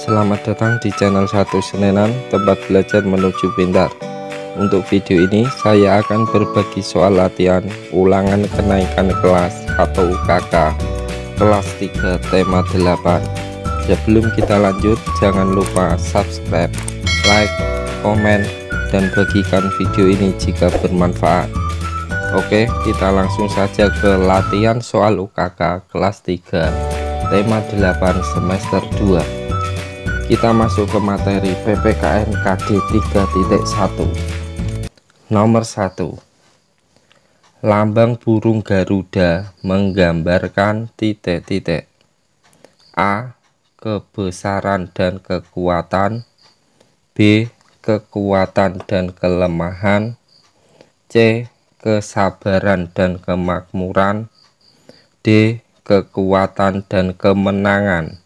Selamat datang di channel 1 Senenan, tempat belajar menuju pintar. Untuk video ini saya akan berbagi soal latihan ulangan kenaikan kelas atau UKK kelas 3 tema 8. Sebelum kita lanjut, jangan lupa subscribe, like, komen, dan bagikan video ini jika bermanfaat. Oke, kita langsung saja ke latihan soal UKK kelas 3 tema 8 semester 2. Kita masuk ke materi PPKN KD 3.1. Nomor 1. Lambang burung Garuda menggambarkan titik-titik. A. Kebesaran dan kekuatan. B. Kekuatan dan kelemahan. C. Kesabaran dan kemakmuran. D. Kekuatan dan kemenangan.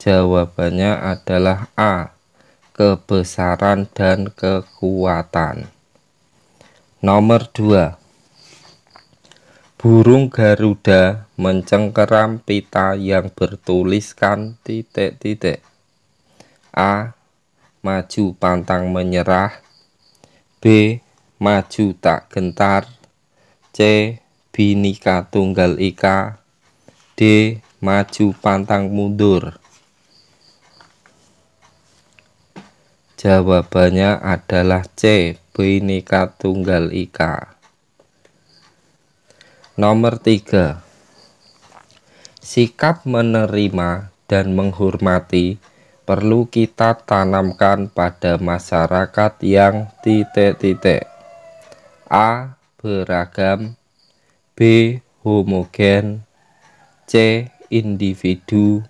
Jawabannya adalah A. Kebesaran dan kekuatan. Nomor 2. Burung Garuda mencengkeram pita yang bertuliskan titik-titik. A. Maju pantang menyerah. B. Maju tak gentar. C. Bhinneka Tunggal Ika. D. Maju pantang mundur. Jawabannya adalah C. Bhinneka Tunggal Ika. Nomor 3. Sikap menerima dan menghormati perlu kita tanamkan pada masyarakat yang titik-titik. A. Beragam. B. Homogen. C. Individu.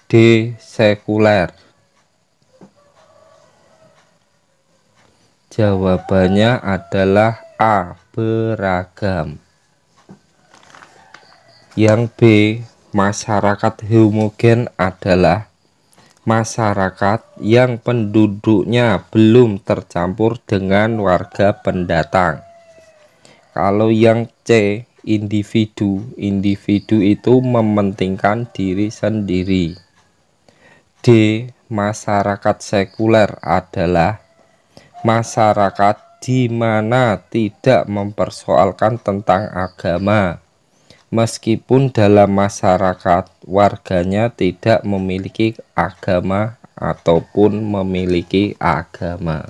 D. Sekuler. Jawabannya adalah A. Beragam. Yang B. Masyarakat homogen adalah masyarakat yang penduduknya belum tercampur dengan warga pendatang. Kalau yang C. Individu itu mementingkan diri sendiri. D. Masyarakat sekuler adalah masyarakat di mana tidak mempersoalkan tentang agama, meskipun dalam masyarakat warganya tidak memiliki agama ataupun memiliki agama.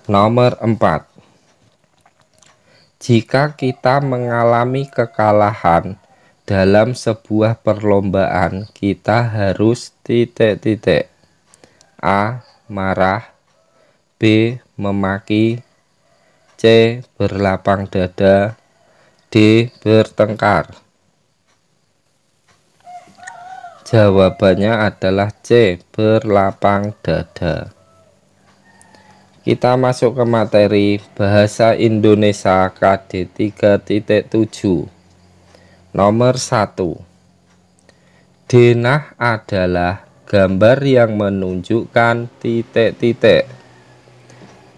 Nomor 4. Jika kita mengalami kekalahan dalam sebuah perlombaan, kita harus titik-titik. A. Marah. B. Memaki. C. Berlapang dada. D. Bertengkar. Jawabannya adalah C. Berlapang dada. Kita masuk ke materi Bahasa Indonesia KD 3.7. Nomor 1. Denah adalah gambar yang menunjukkan titik-titik.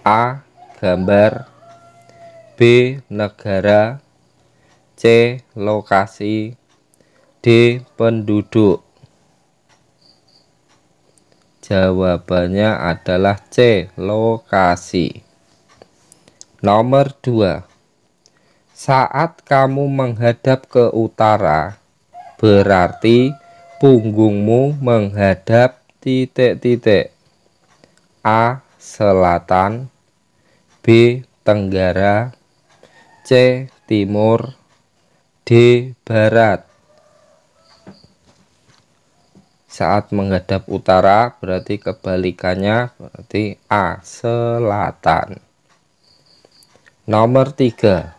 A. Gambar. B. Negara. C. Lokasi. D. Penduduk. Jawabannya adalah C. Lokasi. Nomor 2. Saat kamu menghadap ke utara, berarti punggungmu menghadap titik-titik. A. Selatan. B. Tenggara. C. Timur. D. Barat. Saat menghadap utara berarti kebalikannya, berarti A. Selatan. Nomor 3.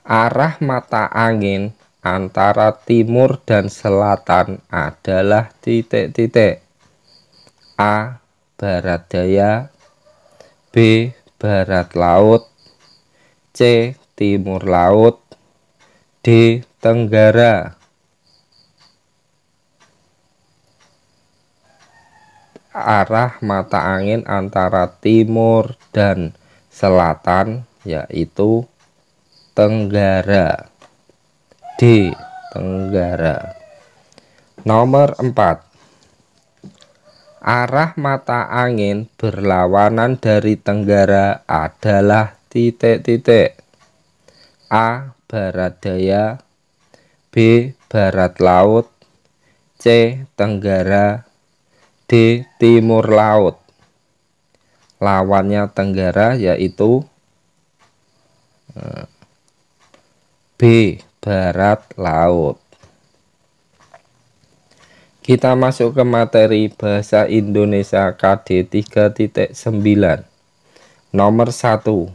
Arah mata angin antara timur dan selatan adalah titik-titik. A. Barat daya. B. Barat laut. C. Timur laut. D. Tenggara. Arah mata angin antara timur dan selatan yaitu tenggara. D. tenggara. Nomor 4. Arah mata angin berlawanan dari tenggara adalah titik-titik. A. Barat daya, B. Barat laut, C. Tenggara, D. Timur laut. Lawannya tenggara yaitu B. Barat laut. Kita masuk ke materi Bahasa Indonesia KD 3.9. Nomor 1.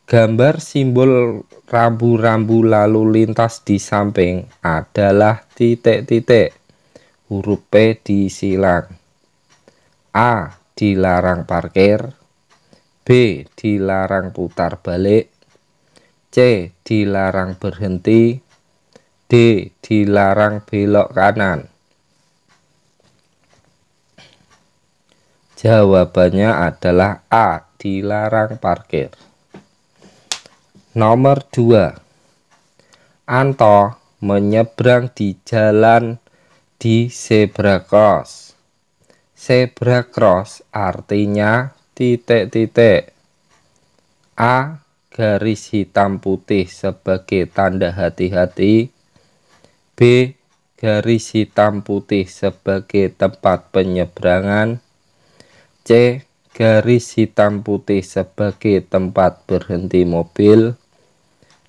Gambar simbol rambu-rambu lalu lintas di samping adalah titik-titik. Huruf P disilang. A. Dilarang parkir, B. Dilarang putar balik, C. Dilarang berhenti, D. Dilarang belok kanan. Jawabannya adalah A. Dilarang parkir. Nomor 2. Anto menyeberang di jalan di zebra cross. Zebra cross artinya titik-titik. A. Garis hitam putih sebagai tanda hati-hati, B. Garis hitam putih sebagai tempat penyeberangan, C. Garis hitam putih sebagai tempat berhenti mobil,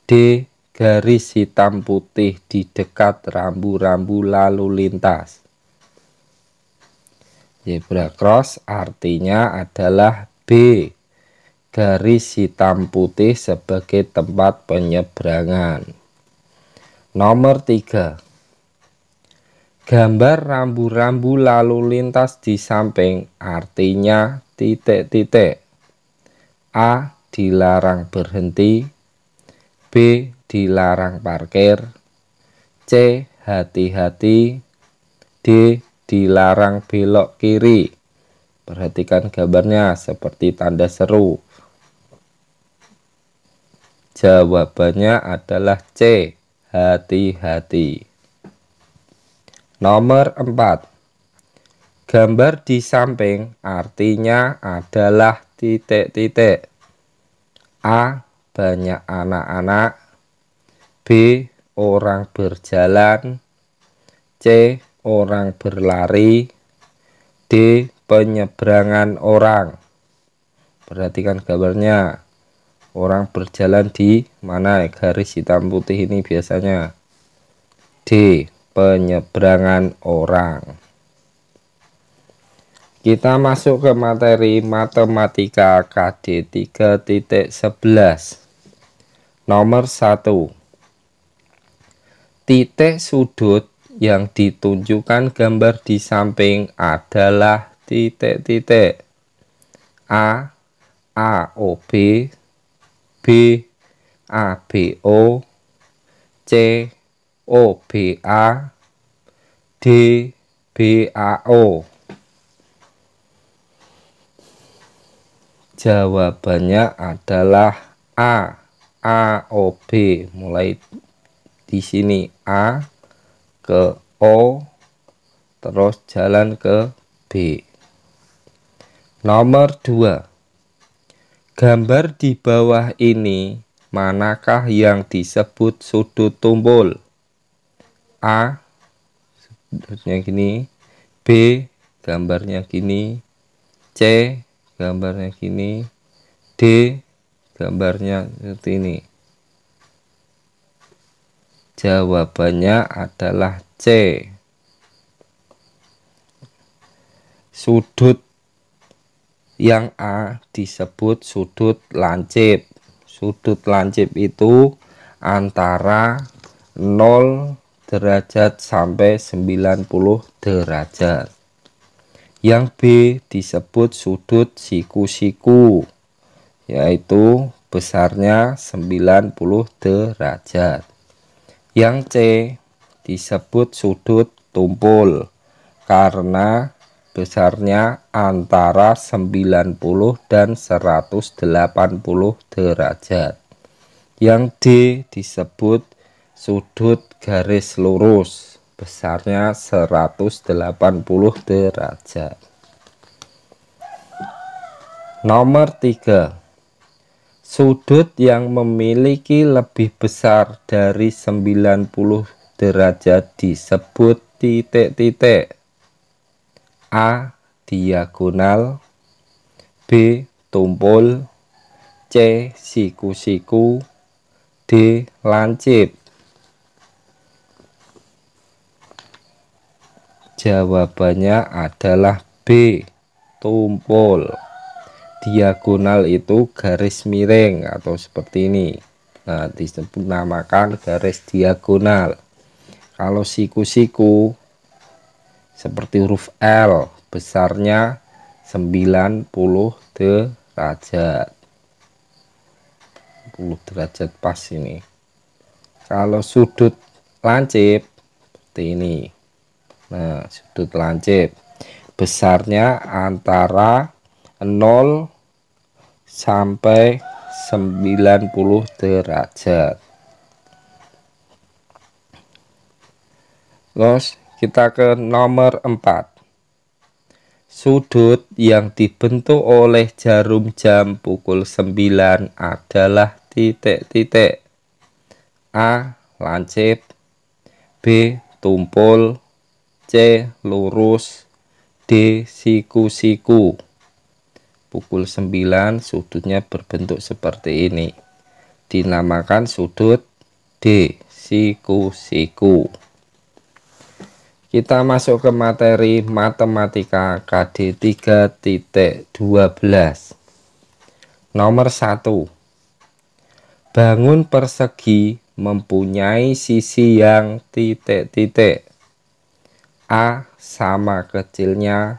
D. Garis hitam putih di dekat rambu-rambu lalu lintas. Zebra cross artinya adalah B. Garis hitam putih sebagai tempat penyeberangan. Nomor 3. Gambar rambu-rambu lalu lintas di samping artinya titik-titik. A. Dilarang berhenti, B. Dilarang parkir, C. Hati-hati, D. Dilarang belok kiri. Perhatikan gambarnya seperti tanda seru. Jawabannya adalah C. Hati-hati. Nomor 4. Gambar di samping artinya adalah titik-titik. A. Banyak anak-anak, B. Orang berjalan, C. Orang berlari, D. Penyeberangan orang. Perhatikan gambarnya. Orang berjalan di mana garis hitam putih ini biasanya? D. Penyeberangan orang. Kita masuk ke materi matematika KD 3.11. Nomor 1. Titik sudut yang ditunjukkan gambar di samping adalah titik-titik. A. AOB, B. ABO, C. OBA, D. BAO. Jawabannya adalah A. AOB. Mulai di sini A ke O, terus jalan ke B. Nomor 2. Gambar di bawah ini manakah yang disebut sudut tumpul? A. Sudutnya gini, B. Gambarnya gini, C. Gambarnya gini, D. Gambarnya seperti ini. Jawabannya adalah C. Sudut yang A disebut sudut lancip. Sudut lancip itu antara 0 derajat sampai 90 derajat. Yang B disebut sudut siku-siku, yaitu besarnya 90 derajat. Yang C disebut sudut tumpul karena besarnya antara 90 dan 180 derajat. Yang D disebut sudut garis lurus besarnya 180 derajat. Nomor 3. Sudut yang memiliki lebih besar dari 90 derajat disebut titik-titik. A. Diagonal, B. Tumpul, C. Siku-siku, D. Lancip. Jawabannya adalah B. Tumpul. Diagonal itu garis miring atau seperti ini. Nah, disebut namakan garis diagonal. Kalau siku-siku seperti huruf L, besarnya 90 derajat. 10 derajat pas ini. Kalau sudut lancip seperti ini. Nah, sudut lancip besarnya antara 0 sampai 90 derajat. Terus kita ke nomor 4. Sudut yang dibentuk oleh jarum jam pukul 9 adalah titik-titik. A. Lancip, B. Tumpul, C. Lurus, D. Siku-siku. Pukul 9 sudutnya berbentuk seperti ini. Dinamakan sudut D. Siku-siku. Kita masuk ke materi matematika KD 3.12. Nomor 1. Bangun persegi mempunyai sisi yang titik-titik. A. Sama kecilnya,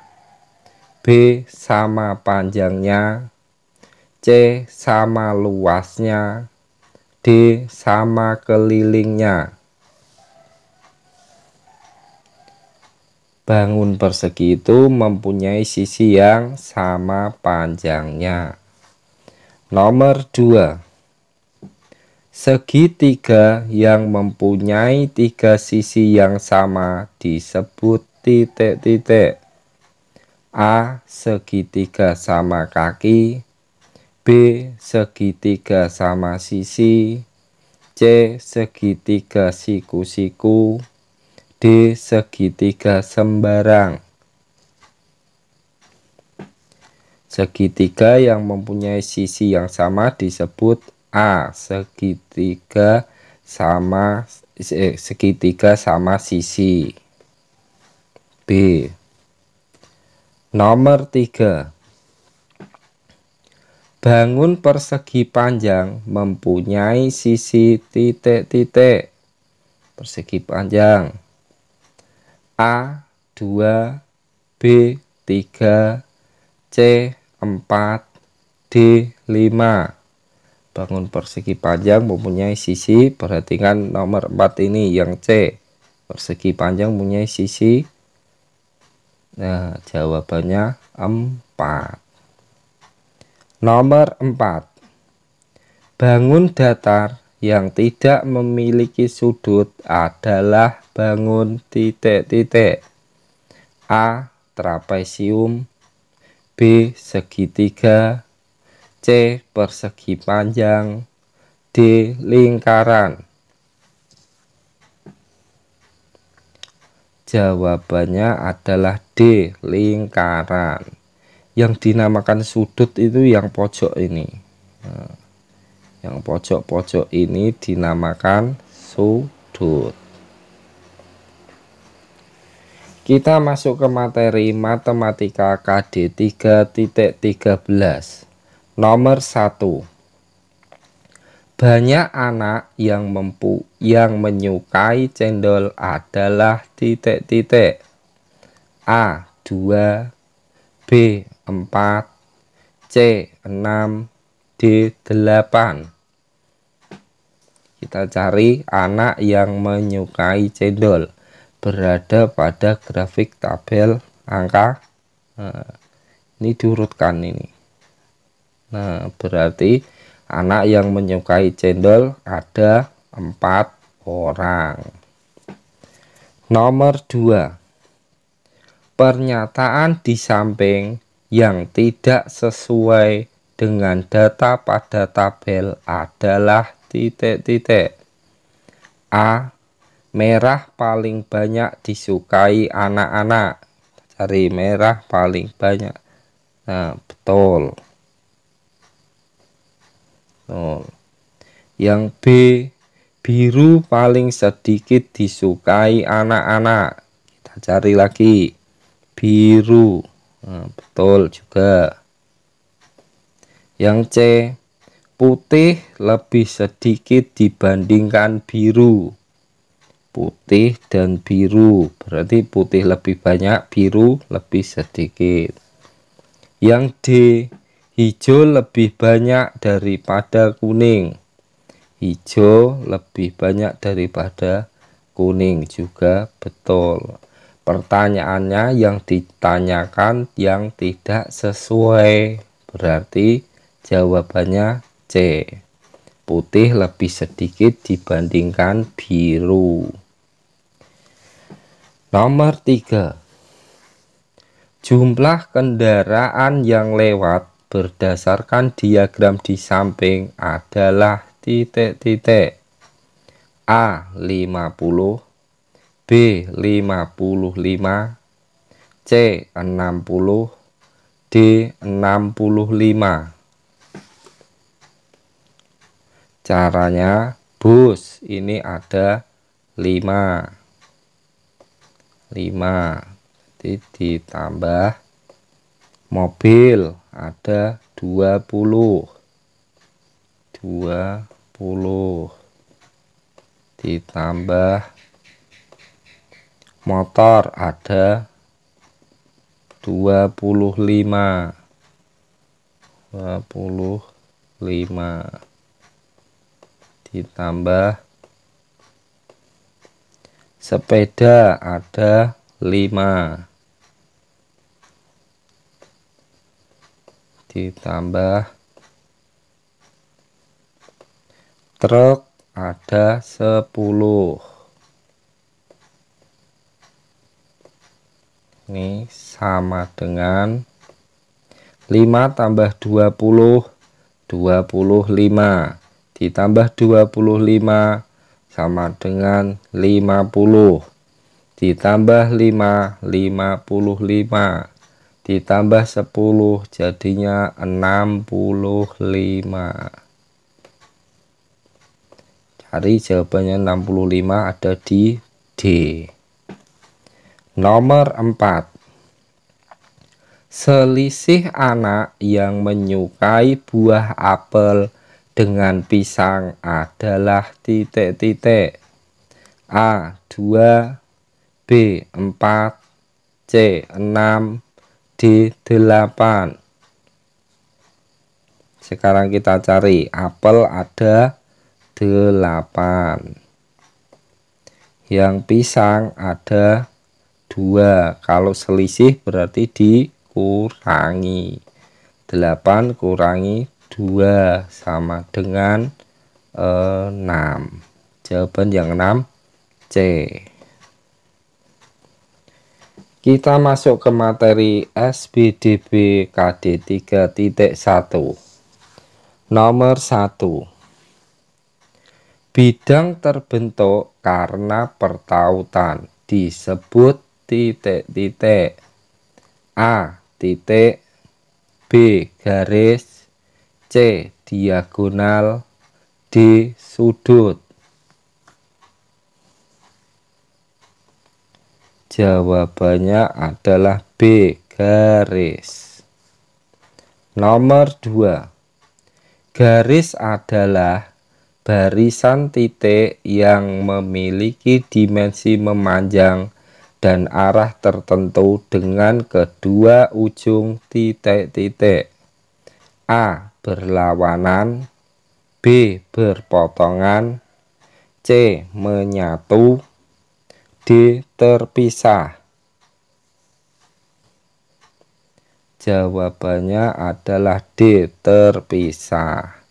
B. Sama panjangnya, C. Sama luasnya, D. Sama kelilingnya. Bangun persegi itu mempunyai sisi yang sama panjangnya. Nomor 2. Segitiga yang mempunyai 3 sisi yang sama disebut titik-titik. A. Segitiga sama kaki, B. Segitiga sama sisi, C. Segitiga siku-siku, D. Segitiga sembarang. Segitiga yang mempunyai sisi yang sama disebut A. Segitiga sama sisi, B. Nomor 3. Bangun persegi panjang mempunyai sisi titik-titik. Persegi panjang A 2, B 3, C 4, D 5. Bangun persegi panjang mempunyai sisi, perhatikan nomor 4 ini yang C. Persegi panjang mempunyai sisi. Nah, jawabannya 4. Nomor 4. Bangun datar yang tidak memiliki sudut adalah bangun titik-titik. A. Trapesium, B. Segitiga, C. Persegi panjang, D. Lingkaran. Jawabannya adalah D. Lingkaran. Yang dinamakan sudut itu yang pojok ini. Nah, yang pojok-pojok ini dinamakan sudut. Kita masuk ke materi matematika KD 3.13. Nomor 1. Banyak anak yang menyukai cendol adalah titik-titik. A 2, B 4, C 6, D 8. Kita cari anak yang menyukai cendol. Berada pada grafik tabel angka. Nah, ini diurutkan ini. Nah, berarti anak yang menyukai cendol ada 4 orang. Nomor 2. Pernyataan di samping yang tidak sesuai dengan data pada tabel adalah titik-titik. A. Merah paling banyak disukai anak-anak. Cari merah paling banyak. Nah, betul. Yang B. Biru paling sedikit disukai anak-anak. Kita cari lagi. Biru. Nah, betul juga. Yang C. Putih lebih sedikit dibandingkan biru. Putih dan biru, berarti putih lebih banyak, biru lebih sedikit. Yang D. Hijau lebih banyak daripada kuning. Hijau lebih banyak daripada kuning, juga betul. Pertanyaannya yang ditanyakan yang tidak sesuai, berarti jawabannya C. Putih lebih sedikit dibandingkan biru. Nomor 3. Jumlah kendaraan yang lewat berdasarkan diagram di samping adalah titik-titik. A. 50, B. 55, C. 60, D. 65. Caranya, bus ini ada 5. Jadi ditambah mobil ada 20 ditambah motor ada 25 ditambah sepeda ada 5 ditambah truk ada 10. Ini sama dengan 5 tambah 20 25 ditambah 25 sama dengan 50 ditambah 5 55 ditambah 10 jadinya 65. Cari jawabannya 65 ada di D. Nomor 4. Selisih anak yang menyukai buah apel dengan pisang adalah titik-titik. A. 2, B. 4, C. 6, D. 8. Sekarang kita cari. Apel ada 8. Yang pisang ada 2. Kalau selisih berarti dikurangi. 8 kurangi 2 sama dengan 6. Jawaban yang 6 C. Kita masuk ke materi SBDB KD 3.1. Nomor 1. Bidang terbentuk karena pertautan disebut titik-titik. A. Titik, B. Garis, C. Diagonal, D. Sudut. Jawabannya adalah B. Garis. Nomor 2. Garis adalah barisan titik yang memiliki dimensi memanjang dan arah tertentu dengan kedua ujung titik-titik. A. Berlawanan, B. Berpotongan, C. Menyatu, D. Terpisah. Jawabannya adalah D. Terpisah.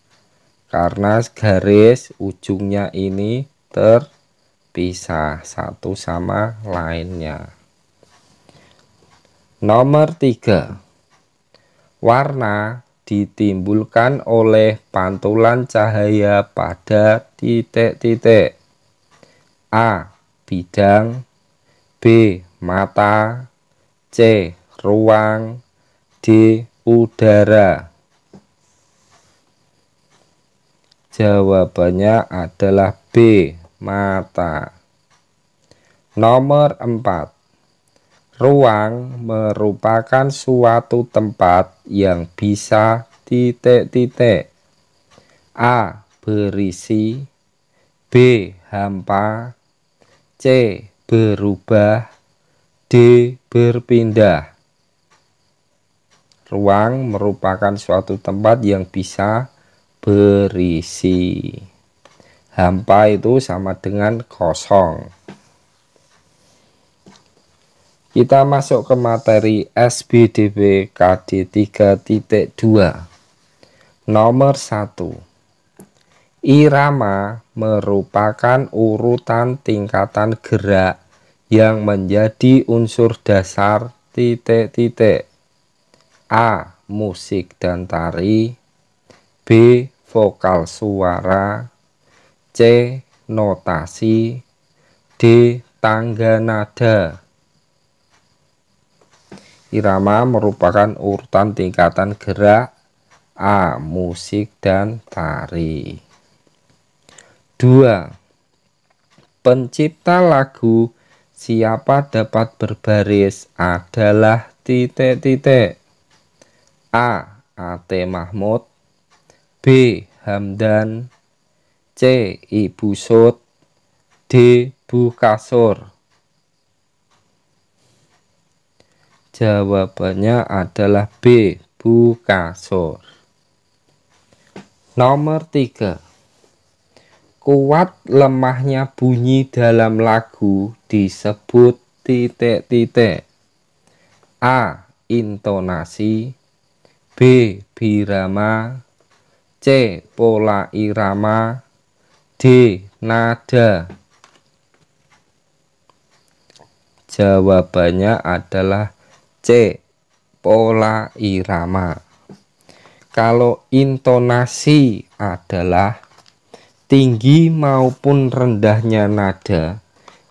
Karena garis ujungnya ini terpisah. pisah satu sama lainnya. Nomor 3. Warna ditimbulkan oleh pantulan cahaya pada titik-titik. A. Bidang, B. Mata, C. Ruang, D. Udara. Jawabannya adalah B. Mata. Nomor 4. Ruang merupakan suatu tempat yang bisa titik-titik. A. Berisi, B. Hampa, C. Berubah, D. Berpindah. Ruang merupakan suatu tempat yang bisa berisi. Hampa itu sama dengan kosong. Kita masuk ke materi SBDB KD 3.2. Nomor 1. Irama merupakan urutan tingkatan gerak yang menjadi unsur dasar titik-titik. A. Musik dan tari, B. Vokal suara, C. Notasi, D. Tangga nada. Irama merupakan urutan tingkatan gerak. A. Musik dan tari. 2. Pencipta lagu siapa dapat berbaris adalah titik-titik. A. A.T. Mahmud, B. Hamdan, C. Ibu Sud, D. Bu Kasur. Jawabannya adalah B. Bu Kasur. Nomor 3. Kuat lemahnya bunyi dalam lagu disebut titik-titik. A. Intonasi, B. Birama, C. Pola irama, D. Nada. Jawabannya adalah C. Pola irama. Kalau intonasi adalah tinggi maupun rendahnya nada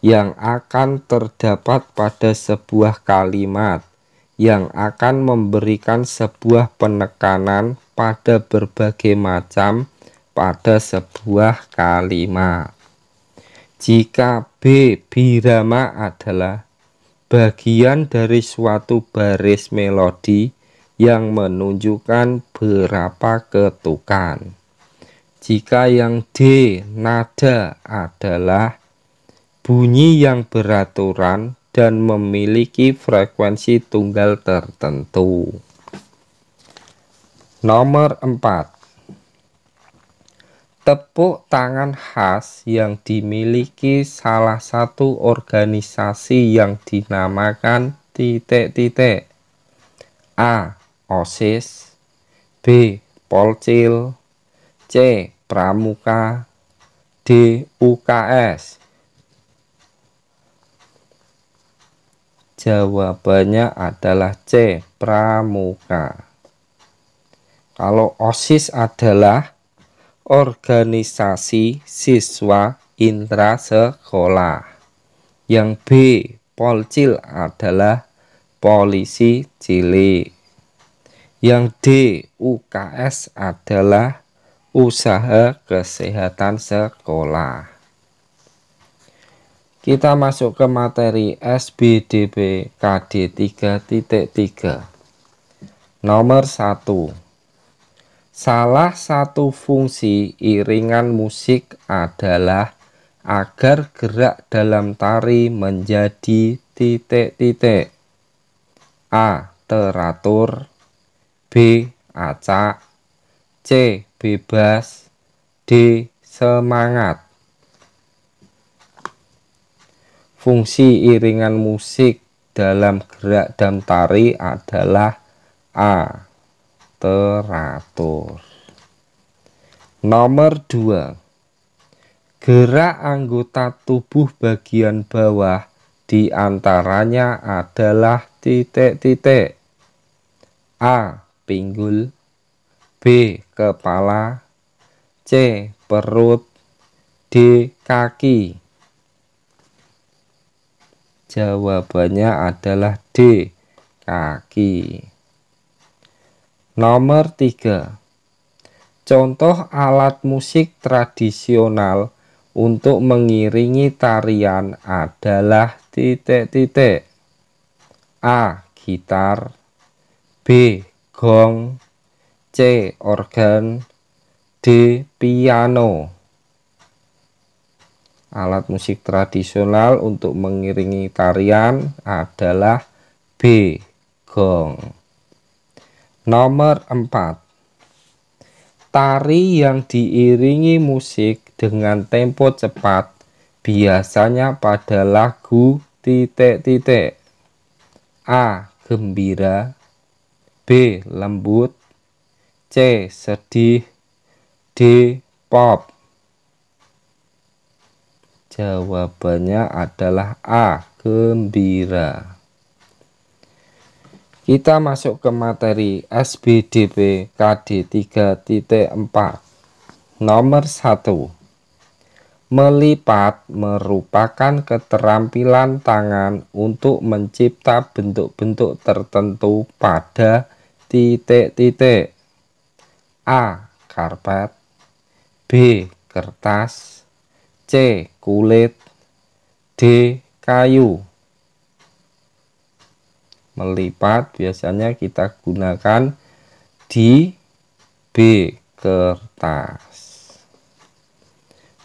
yang akan terdapat pada sebuah kalimat yang akan memberikan sebuah penekanan pada berbagai macam pada sebuah kalimat. Jika B. Birama adalah bagian dari suatu baris melodi yang menunjukkan berapa ketukan. Jika yang D. Nada adalah bunyi yang beraturan dan memiliki frekuensi tunggal tertentu. Nomor 4. Tepuk tangan khas yang dimiliki salah satu organisasi yang dinamakan titik-titik. A. OSIS, B. Polcil, C. Pramuka, D. UKS. Jawabannya adalah C. Pramuka. Kalau OSIS adalah organisasi siswa intrasekolah. Yang B. Polcil adalah polisi cilik. Yang D. UKS adalah usaha kesehatan sekolah. Kita masuk ke materi SBDB KD 3.3. Nomor 1. Salah satu fungsi iringan musik adalah agar gerak dalam tari menjadi titik-titik. A. Teratur, B. Acak, C. Bebas, D. Semangat. Fungsi iringan musik dalam gerak dan tari adalah A. Teratur. Nomor 2. Gerak anggota tubuh bagian bawah diantaranya adalah titik-titik. A. Pinggul, B. Kepala, C. Perut, D. Kaki. Jawabannya adalah D. Kaki. Nomor 3. Contoh alat musik tradisional untuk mengiringi tarian adalah titik-titik. A. Gitar, B. Gong, C. Organ, D. Piano. Alat musik tradisional untuk mengiringi tarian adalah B. Gong. Nomor 4. Tari yang diiringi musik dengan tempo cepat biasanya pada lagu titik-titik. A. Gembira, B. Lembut, C. Sedih, D. Pop. Jawabannya adalah A. Gembira. Kita masuk ke materi SBDP KD 3.4. Nomor 1. Melipat merupakan keterampilan tangan untuk mencipta bentuk-bentuk tertentu pada titik-titik. A. Karpet, B. Kertas, C. Kulit, D. Kayu. Melipat biasanya kita gunakan di B. Kertas.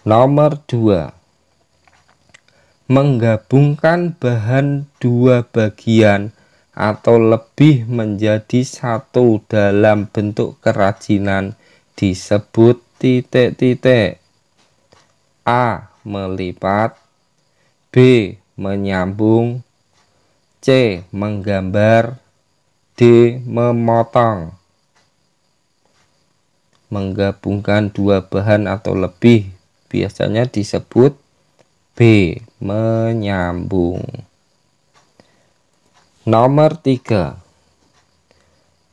Nomor 2. Menggabungkan bahan dua bagian atau lebih menjadi satu dalam bentuk kerajinan disebut titik-titik. A. Melipat, B. Menyambung, C. Menggambar, D. Memotong. Menggabungkan dua bahan atau lebih biasanya disebut B. Menyambung. Nomor 3.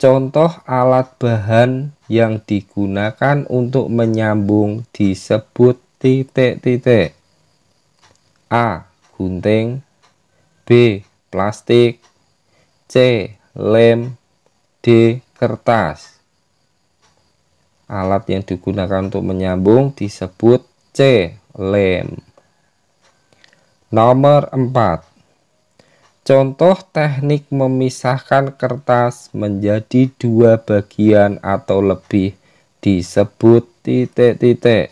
Contoh alat bahan yang digunakan untuk menyambung disebut titik-titik. A. Gunting, B. Plastik, C. Lem, D. Kertas. Alat yang digunakan untuk menyambung disebut C. Lem. Nomor 4. Contoh teknik memisahkan kertas menjadi dua bagian atau lebih disebut titik-titik.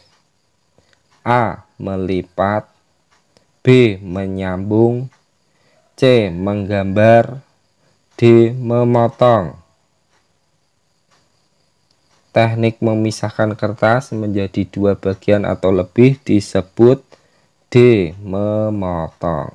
A. Melipat, B. Menyambung, C. Menggambar, D. Memotong. Teknik memisahkan kertas menjadi dua bagian atau lebih disebut D. Memotong.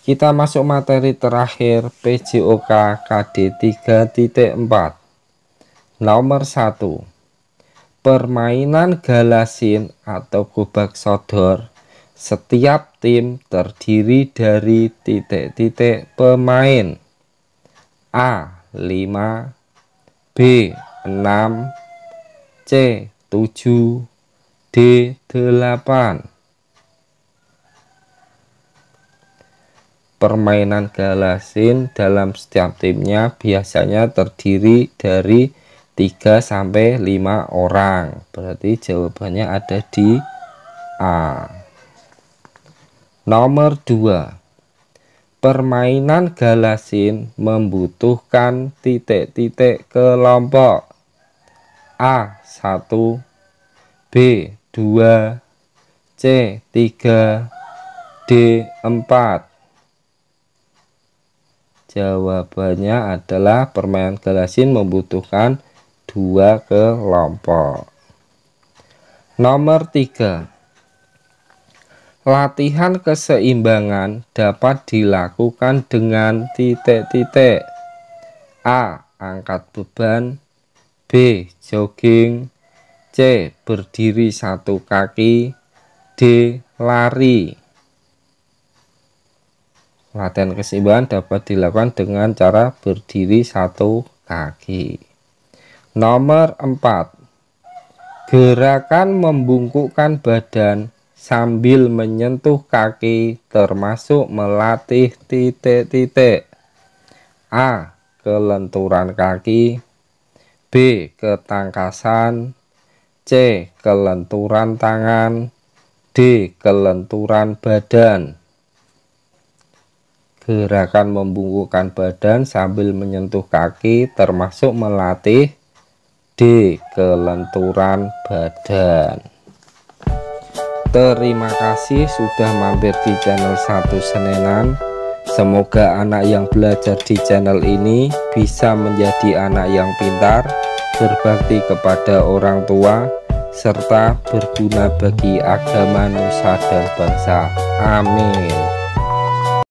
Kita masuk materi terakhir PJOK KD 3.4. Nomor 1. Permainan galasin atau gobak sodor. Setiap tim terdiri dari titik-titik pemain. A. 5, B. 6, C. 7, D. 8. Permainan galasin dalam setiap timnya biasanya terdiri dari 3-5 orang. Berarti jawabannya ada di A. Nomor 2. Permainan galasin membutuhkan titik-titik kelompok. A. 1, B. 2, C. 3, D. 4. Jawabannya adalah permainan galasin membutuhkan 2 kelompok. Nomor 3. Latihan keseimbangan dapat dilakukan dengan titik-titik. A. Angkat beban, B. Jogging, C. Berdiri satu kaki. D. Lari. Latihan keseimbangan dapat dilakukan dengan cara berdiri satu kaki. Nomor 4. Gerakan membungkukkan badan sambil menyentuh kaki termasuk melatih titik-titik. A. Kelenturan kaki. B. Ketangkasan. C. Kelenturan tangan. D. Kelenturan badan. Gerakan membungkukkan badan sambil menyentuh kaki termasuk melatih. D. Kelenturan badan. Terima kasih sudah mampir di channel Satu Senenan. Semoga anak yang belajar di channel ini bisa menjadi anak yang pintar, berbakti kepada orang tua, serta berguna bagi agama, nusa, dan bangsa. Amin.